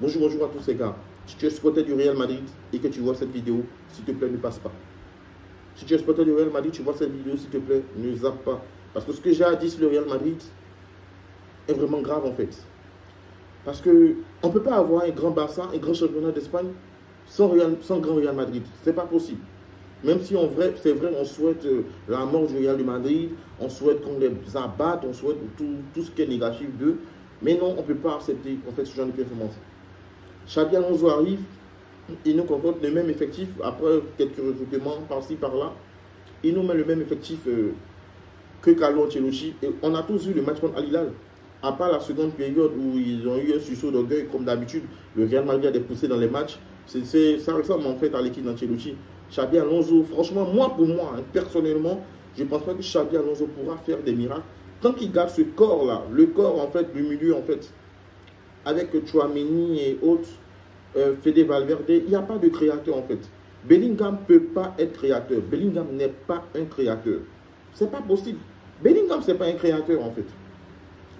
Bonjour, bonjour à tous ces gars. Si tu es supporter du Real Madrid et que tu vois cette vidéo, s'il te plaît, ne passe pas. Si tu es supporter du Real Madrid, tu vois cette vidéo, s'il te plaît, ne zappe pas. Parce que ce que j'ai à dire sur le Real Madrid est vraiment grave en fait. Parce qu'on ne peut pas avoir un grand Barça, un grand championnat d'Espagne sans grand Real Madrid. Ce n'est pas possible. Même si c'est vrai, on souhaite la mort du Real de Madrid, on souhaite qu'on les abatte, on souhaite tout ce qui est négatif d'eux. Mais non, on ne peut pas accepter qu'on fait ce genre de performance. Xabi Alonso arrive, il nous concorde le même effectif, après quelques recrutements par-ci, par-là. Il nous met le même effectif que Carlo Ancelotti. Et on a tous vu le match contre Al Hilal. À part la seconde période où ils ont eu un sursaut d'orgueil, comme d'habitude, le Real Madrid a des poussées dans les matchs. Ça ressemble en fait à l'équipe d'Ancelotti. Xabi Alonso, franchement, pour moi, personnellement, je ne pense pas que Xabi Alonso pourra faire des miracles. Tant qu'il garde ce corps-là, le corps en fait, du milieu en fait, avec Tchouaméni et autres, Fede Valverde, il n'y a pas de créateur en fait. Bellingham ne peut pas être créateur. Bellingham n'est pas un créateur. C'est pas possible. Bellingham, ce n'est pas un créateur en fait.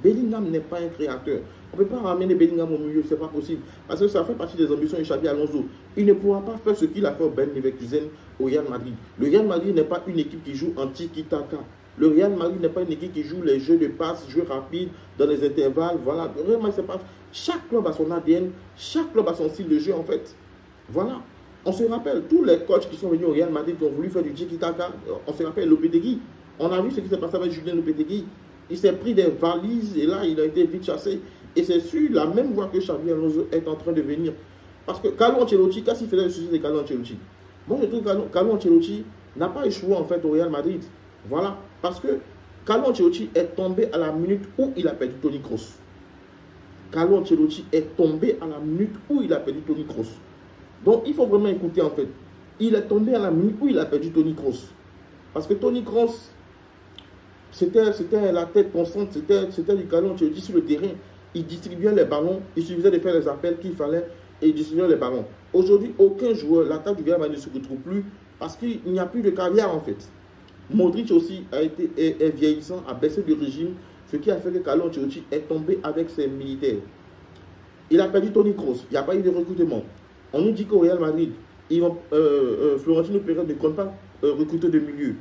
Bellingham n'est pas un créateur. On ne peut pas ramener Bellingham au milieu, ce n'est pas possible. Parce que ça fait partie des ambitions de Xabi Alonso. Il ne pourra pas faire ce qu'il a fait au Bayern Leverkusen au Real Madrid. Le Real Madrid n'est pas une équipe qui joue en tiki-taka. Le Real Madrid n'est pas une équipe qui joue les jeux de passe, jeux rapides, dans les intervalles. Voilà. Le Real Madrid, c'est pas... Chaque club a son ADN, chaque club a son style de jeu en fait. Voilà. On se rappelle, tous les coachs qui sont venus au Real Madrid, qui ont voulu faire du tiki-taka, on se rappelle Lopetegui. On a vu ce qui s'est passé avec Julien Lopetegui. Il s'est pris des valises et là, il a été vite chassé. Et c'est sur la même voie que Xabi Alonso est en train de venir. Parce que Carlo Ancelotti, qu'est-ce qu'il faisait le souci de Carlo Ancelotti? Moi, je trouve que Carlo Ancelotti n'a pas échoué en fait au Real Madrid. Voilà. Parce que Carlo Ancelotti est tombé à la minute où il a perdu Toni Kroos. Carlo Ancelotti est tombé à la minute où il a perdu Toni Kroos. Donc, il faut vraiment écouter en fait. Il est tombé à la minute où il a perdu Toni Kroos. Parce que Toni Kroos, c'était la tête constante, c'était du Carlo Ancelotti sur le terrain. Il distribuait les ballons, il suffisait de faire les appels qu'il fallait et il distribuait les ballons. Aujourd'hui, aucun joueur, l'attaque du Real Madrid ne se retrouve plus parce qu'il n'y a plus de caviar en fait. Modric aussi est vieillissant, a baissé de régime, ce qui a fait que Carlo Ancelotti est tombé avec ses militaires. Il a perdu Toni Kroos, il n'y a pas eu de recrutement. On nous dit qu'au Real Madrid, Florentino Pérez ne compte pas recruter de milieu.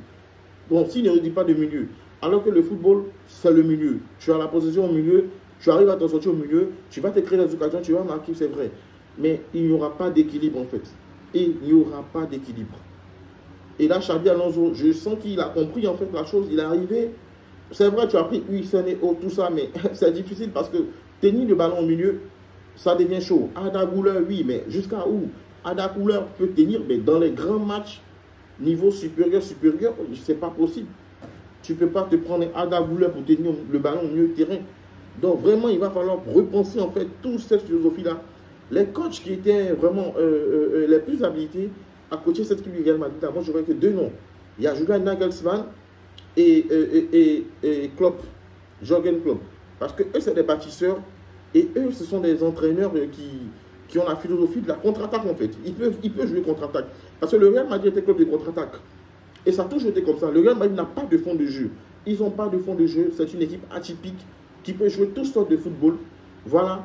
Donc s'il ne recrute pas de milieu, alors que le football, c'est le milieu. Tu as la position au milieu, tu arrives à t'en sortir au milieu, tu vas te créer des occasions, tu vas marquer, c'est vrai. Mais il n'y aura pas d'équilibre en fait. Il n'y aura pas d'équilibre. Et là, Xabi Alonso, je sens qu'il a compris en fait la chose. Il est arrivé. C'est vrai, tu as pris USN et tout ça, mais c'est difficile parce que tenir le ballon au milieu, ça devient chaud. Arda Güler, oui, mais jusqu'à où? Arda Güler peut tenir, mais dans les grands matchs, niveau supérieur, c'est pas possible. Tu ne peux pas te prendre un Arda Güler pour tenir le ballon au milieu du terrain. Donc vraiment, il va falloir repenser en fait toute cette philosophie-là. Les coachs qui étaient vraiment les plus habilités à coacher cette équipe du Real Madrid, avant, je vois que deux noms. Il y a Julian Nagelsmann et Klopp, Jürgen Klopp. Parce que eux, c'est des bâtisseurs et eux, ce sont des entraîneurs qui ont la philosophie de la contre-attaque en fait. Ils peuvent jouer contre-attaque. Parce que le Real Madrid était club de contre-attaque. Et ça a toujours été comme ça. Le Real Madrid n'a pas de fond de jeu. Ils n'ont pas de fond de jeu. C'est une équipe atypique qui peut jouer toutes sortes de football. Voilà.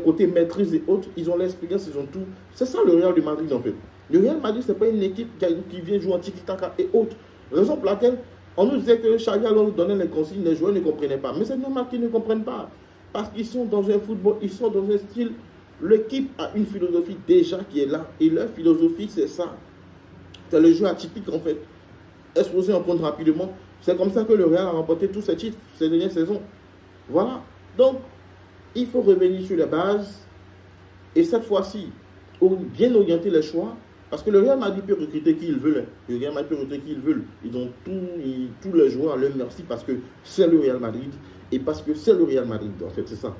Côté maîtrise et autres, ils ont l'expérience, ils ont tout. C'est ça le Real de Madrid en fait. Le Real Madrid, ce n'est pas une équipe qui vient jouer en tiki-taka et autres. Raison pour laquelle on nous disait que Xabi Alonso donnait les consignes, les joueurs ne comprenaient pas. Mais c'est normal qu'ils ne comprennent pas. Parce qu'ils sont dans un football, ils sont dans un style. L'équipe a une philosophie déjà qui est là. Et leur philosophie, c'est ça. C'est le jeu atypique en fait. Exposé en compte rapidement. C'est comme ça que le Real a remporté tous ses titres ces dernières saisons. Voilà. Donc, il faut revenir sur les bases. Et cette fois-ci, bien orienter les choix. Parce que le Real Madrid peut recruter qui il veut. Le Real Madrid peut recruter qui il veut. Ils ont tous les joueurs à leur merci parce que c'est le Real Madrid. Et parce que c'est le Real Madrid. En fait, c'est ça.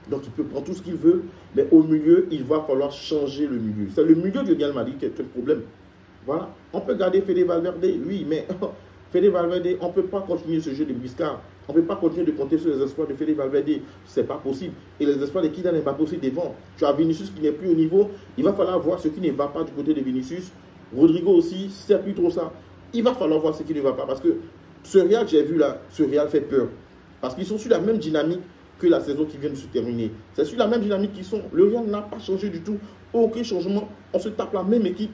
Donc, il peut prendre tout ce qu'il veut. Mais au milieu, il va falloir changer le milieu. C'est le milieu du Real Madrid qui est le problème. Voilà. On peut garder Fede Valverde, oui, mais Fede Valverde, on ne peut pas continuer ce jeu de briscard. On ne peut pas continuer de compter sur les espoirs de Fede Valverde. Ce n'est pas possible. Et les espoirs de Kylian Mbappé aussi devant. Tu as Vinicius qui n'est plus au niveau. Il va falloir voir ce qui ne va pas du côté de Vinicius. Rodrigo aussi, c'est plus trop ça. Il va falloir voir ce qui ne va pas. Parce que ce Real, j'ai vu là, ce Real fait peur. Parce qu'ils sont sur la même dynamique que la saison qui vient de se terminer. C'est sur la même dynamique qu'ils sont. Le Real n'a pas changé du tout. Aucun changement. On se tape la même équipe.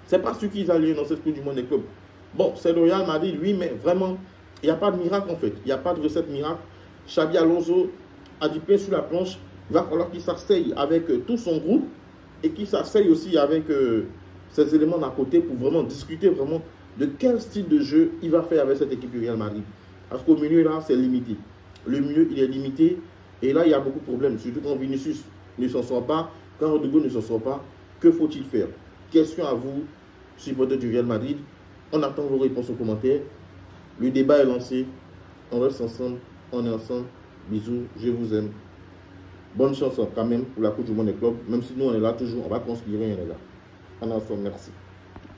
C'est pas sûr qu'ils allaient dans cette Coupe du Monde des clubs. Bon, c'est le Real Madrid, lui, mais vraiment, il n'y a pas de miracle en fait. Il n'y a pas de recette miracle. Xabi Alonso a du pain sur la planche. Il va falloir qu'il s'asseye avec tout son groupe et qu'il s'asseye aussi avec ses éléments d'à côté pour vraiment discuter vraiment de quel style de jeu il va faire avec cette équipe du Real Madrid. Parce qu'au milieu, là, c'est limité. Le milieu, il est limité. Et là, il y a beaucoup de problèmes. Surtout quand Vinicius ne s'en sort pas, quand Rodrigo ne s'en sort pas. Que faut-il faire? Question à vous, supporters du Real Madrid. On attend vos réponses aux commentaires. Le débat est lancé. On reste ensemble. On est ensemble. Bisous. Je vous aime. Bonne chance quand même pour la Coupe du Monde des clubs. Même si nous, on est là toujours. On va conspirer, les gars. On est ensemble. Merci.